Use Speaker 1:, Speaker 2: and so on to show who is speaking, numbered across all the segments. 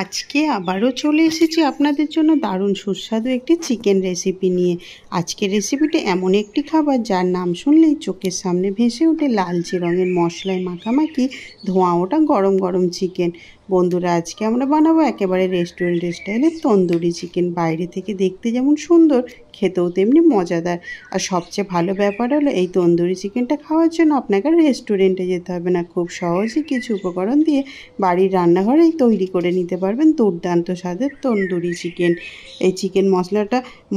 Speaker 1: আজকে আবারও চলে এসেছি আপনাদের জন্য দারুণ সুস্বাদু একটি চিকেন রেসিপি নিয়ে। আজকের রেসিপিটি এমন একটি খাবার যার নাম শুনলেই চোখের সামনে ভেসে ওঠে লালচে রঙের মশলায় মাখামাখি ধোঁয়া ওঠা গরম গরম চিকেন। বন্ধুরা, আজকে আমরা বানাবো একেবারে রেস্টুরেন্ট স্টাইলের তন্দুরি চিকেন। বাইরে থেকে দেখতে যেমন সুন্দর, খেতেও তেমনি মজাদার। আর সবচেয়ে ভালো ব্যাপার হলো এই তন্দুরি চিকেনটা খাওয়ার জন্য আপনাকে রেস্টুরেন্টে যেতে হবে না। খুব সহজেই কিছু উপকরণ দিয়ে বাড়ির রান্নাঘরেই তৈরি করে নিতে পারবেন দুর্দান্ত স্বাদের তন্দুরি চিকেন। এই চিকেন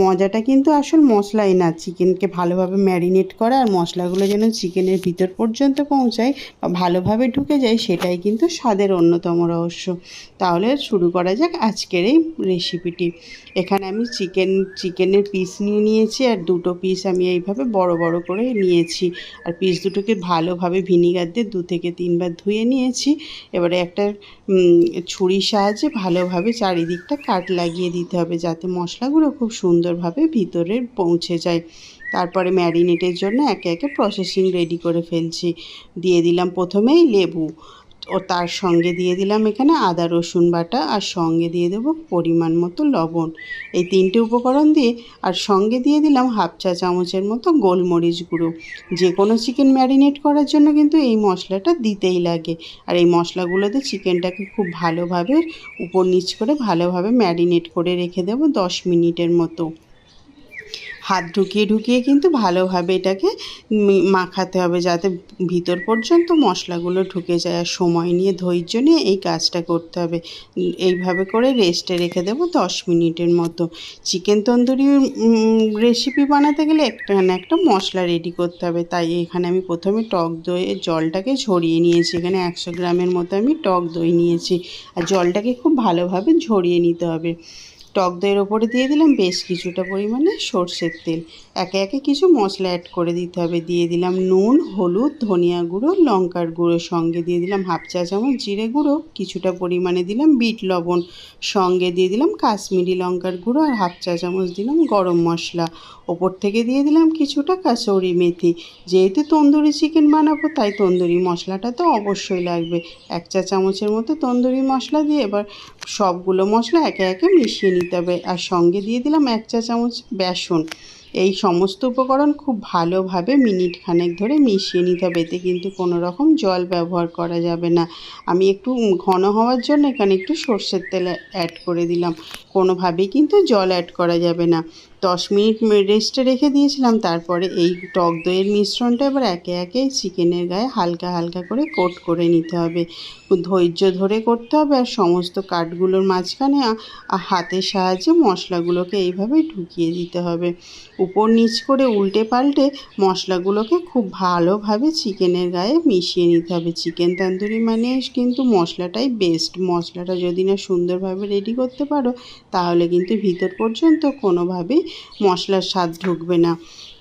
Speaker 1: মজাটা কিন্তু আসল মশলাই না, চিকেনকে ভালোভাবে ম্যারিনেট করা আর মশলাগুলো যেন চিকেনের ভিতর পর্যন্ত পৌঁছায় বা ভালোভাবে ঢুকে যায়, সেটাই কিন্তু স্বাদের অন্যতম রহস্য। তাহলে শুরু করা যাক আজকের এই রেসিপিটি। এখানে আমি চিকেনের পিস নিয়েছি, আর দুটো পিস আমি এইভাবে বড় বড় করে নিয়েছি। আর পিস দুটোকে ভালোভাবে ভিনিগার দিয়ে 2 থেকে 3 বার ধুয়ে নিয়েছি। এবারে একটা ছুরির সাহায্যে ভালোভাবে চারিদিকটা কাট লাগিয়ে দিতে হবে, যাতে মশলাগুলো খুব সুন্দরভাবে ভিতরে পৌঁছে যায়। তারপরে ম্যারিনেটের জন্য একে একে প্রসেসিং রেডি করে ফেলছি। দিয়ে দিলাম প্রথমেই লেবু, ও তার সঙ্গে দিয়ে দিলাম এখানে আদা রসুন বাটা, আর সঙ্গে দিয়ে দেবো পরিমাণ মতো লবণ। এই 3টে উপকরণ দিয়ে আর সঙ্গে দিয়ে দিলাম 1/2 চা চামচের মতো গোলমরিচ গুঁড়ো। যে কোনো চিকেন ম্যারিনেট করার জন্য কিন্তু এই মশলাটা দিতেই লাগে। আর এই মশলাগুলোতে চিকেনটাকে খুব ভালোভাবে উপর নিচ করে ভালোভাবে ম্যারিনেট করে রেখে দেবো 10 মিনিটের মতো। হাত ঢুকিয়ে কিন্তু ভালোভাবে এটাকে মাখাতে হবে, যাতে ভিতর পর্যন্ত মশলাগুলো ঢুকে যায়। আর সময় নিয়ে ধৈর্য নিয়ে এই কাজটা করতে হবে। এইভাবে করে রেস্টে রেখে দেবো 10 মিনিটের মতো। চিকেন তন্দুরি রেসিপি বানাতে গেলে একটা না একটা মশলা রেডি করতে হবে। তাই এখানে আমি প্রথমে টক দইয়ের জলটাকে ঝরিয়ে নিয়েছি। এখানে 100 গ্রামের মতো আমি টক দই নিয়েছি, আর জলটাকে খুব ভালোভাবে ঝরিয়ে নিতে হবে। টক দইয়ের ওপরে দিয়ে দিলাম বেশ কিছুটা পরিমাণে সর্ষের তেল। একে একে কিছু মশলা অ্যাড করে দিতে হবে। দিয়ে দিলাম নুন, হলুদ, ধনিয়া গুঁড়ো, লঙ্কার গুঁড়ো, সঙ্গে দিয়ে দিলাম 1/2 চা চামচ জিরে গুঁড়ো, কিছুটা পরিমাণে দিলাম বিট লবণ, সঙ্গে দিয়ে দিলাম কাশ্মীরি লঙ্কার গুঁড়ো, আর 1/2 চা চামচ দিলাম গরম মশলা। ওপর থেকে দিয়ে দিলাম কিছুটা কাসুরি মেথি। যেহেতু তন্দুরি চিকেন বানাবো, তাই তন্দুরি মশলাটা তো অবশ্যই লাগবে। 1 চা চামচের মতো তন্দুরি মশলা দিয়ে এবার সবগুলো মশলা একে একে মিশিয়ে নিতে হবে। আর সঙ্গে দিয়ে দিলাম 1 চা চামচ বেসন। এই সমস্ত উপকরণ খুব ভালোভাবে মিনিট খানেক ধরে মিশিয়ে নিতে হবে। এতে কিন্তু কোনো রকম জল ব্যবহার করা যাবে না। আমি একটু ঘন হওয়ার জন্য এখানে একটু সর্ষের তেল অ্যাড করে দিলাম। কোনোভাবেই কিন্তু জল অ্যাড করা যাবে না। 10 মিনিট রেস্টে রেখে দিয়েছিলাম। তারপরে এই টক দইয়ের মিশ্রণটা এবার একে একে চিকেনের গায়ে হালকা হালকা করে কোট করে নিতে হবে। ধৈর্য ধরে করতে হবে, আর সমস্ত কাঠগুলোর মাঝখানে হাতের সাহায্যে মশলাগুলোকে এইভাবে ঢুকিয়ে দিতে হবে। উপর নিচ করে উল্টে পাল্টে মশলাগুলোকে খুব ভালোভাবে চিকেনের গায়ে মিশিয়ে নিতে হবে। চিকেন তন্দুরি মানে কিন্তু মশলাটাই বেস্ট। মশলাটা যদি না সুন্দরভাবে রেডি করতে পারো, তাহলে কিন্তু ভিতর পর্যন্ত কোনোভাবেই মশলার স্বাদ ঢুকবে না।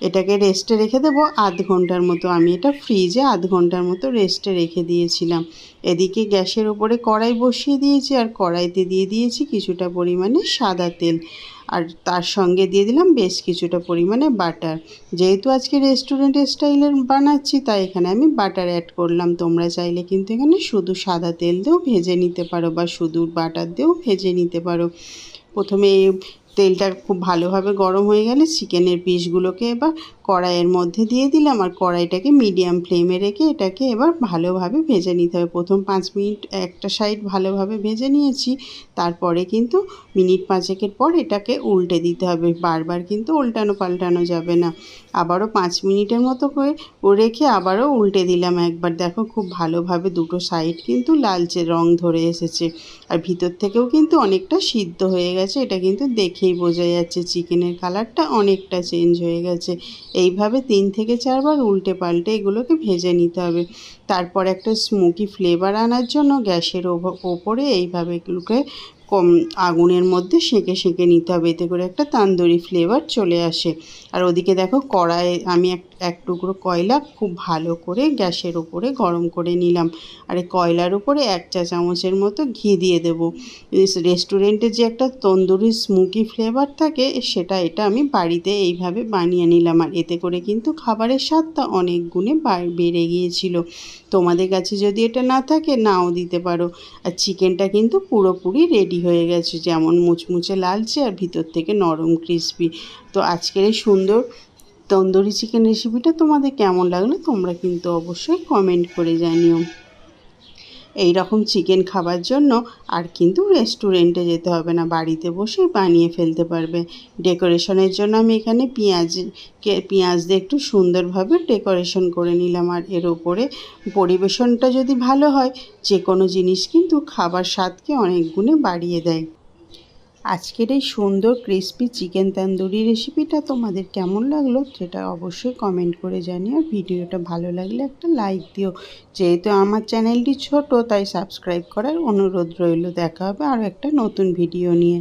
Speaker 1: এটাকে রেস্টে রেখে দেবো আধ ঘন্টার মতো। আমি এটা ফ্রিজে আধ ঘন্টার মতো রেস্টে রেখে দিয়েছিলাম। এদিকে গ্যাসের ওপরে কড়াই বসিয়ে দিয়েছি, আর কড়াইতে দিয়ে দিয়েছি কিছুটা পরিমাণে সাদা তেল, আর তার সঙ্গে দিয়ে দিলাম বেশ কিছুটা পরিমাণে বাটার। যেহেতু আজকে রেস্টুরেন্ট স্টাইলের বানাচ্ছি, তাই এখানে আমি বাটার অ্যাড করলাম। তোমরা চাইলে কিন্তু এখানে শুধু সাদা তেল দিয়েও ভেজে নিতে পারো, বা শুধু বাটার দিয়েও ভেজে নিতে পারো। প্রথমে তেলটা খুব ভালোভাবে গরম হয়ে গেলে চিকেনের পিসগুলোকে এবার কড়াইয়ের মধ্যে দিয়ে দিলাম, আর কড়াইটাকে মিডিয়াম ফ্লেমে রেখে এটাকে এবার ভালোভাবে ভেজে নিতে হবে। প্রথম 5 মিনিট একটা সাইড ভালোভাবে ভেজে নিয়েছি। তারপরে কিন্তু মিনিট 5 পর এটাকে উল্টে দিতে হবে। বারবার কিন্তু পাল্টানো যাবে না। আবারও 5 মিনিটের মতো করে রেখে আবারও উল্টে দিলাম একবার। দেখো খুব ভালোভাবে দুটো সাইড কিন্তু লালচে রং ধরে এসেছে, আর ভিতর থেকেও কিন্তু অনেকটা সিদ্ধ হয়ে গেছে। এটা কিন্তু দেখেই বোঝা যাচ্ছে চিকেনের কালারটা অনেকটা চেঞ্জ হয়ে গেছে। এইভাবে 3 থেকে 4 বার উল্টে পাল্টে এগুলোকে ভেজে নিতে হবে। তারপর একটা স্মোকি ফ্লেভার আনার জন্য গ্যাসের ওপরে এইভাবে এগুলোকে আগুনের মধ্যে সেঁকে নিতে হবে। এতে করে একটা তান্দুরি ফ্লেভার চলে আসে। আর ওদিকে দেখো কড়াইয়ে আমি এক টুকরো কয়লা খুব ভালো করে গ্যাসের ওপরে গরম করে নিলাম। আর এই কয়লার উপরে 1 চা চামচের মতো ঘি দিয়ে দেবো। রেস্টুরেন্টে যে একটা তন্দুরি স্মোকি ফ্লেভার থাকে, এটা আমি বাড়িতে এইভাবে বানিয়ে নিলাম। আর এতে করে কিন্তু খাবারের স্বাদটা অনেক গুণে বেড়ে গিয়েছিল। তোমাদের কাছে যদি এটা না থাকে নাও দিতে পারো। আর চিকেনটা কিন্তু পুরোপুরি রেডি হয়ে গেছে, যেমন মুচমুচে লালচে আর ভিতর থেকে নরম ক্রিসপি। তো আজকের এই সুন্দর তন্দুরি চিকেন রেসিপিটা তোমাদের কেমন লাগলো তোমরা কিন্তু অবশ্যই কমেন্ট করে জানিও। এই রকম চিকেন খাবার জন্য আর কিন্তু রেস্টুরেন্টে যেতে হবে না, বাড়িতে বসেই বানিয়ে ফেলতে পারবে। ডেকোরেশনের জন্য আমি এখানে পেঁয়াজ দিয়ে একটু সুন্দরভাবে ডেকোরেশন করে নিলাম। আর এর ওপরে পরিবেশনটা যদি ভালো হয়, যে কোনো জিনিস কিন্তু খাবার স্বাদকে অনেক গুণে বাড়িয়ে দেয়। আজকের এই সুন্দর ক্রিসপি চিকেন তন্দুরি রেসিপিটা তোমাদের কেমন লাগলো সেটা অবশ্যই কমেন্ট করে জানিও। ভিডিওটা ভালো লাগলে একটা লাইক দিও। যেহেতু আমার চ্যানেলটি ছোট, তাই সাবস্ক্রাইব করার অনুরোধ রইল। দেখা হবে আরও একটা নতুন ভিডিও নিয়ে।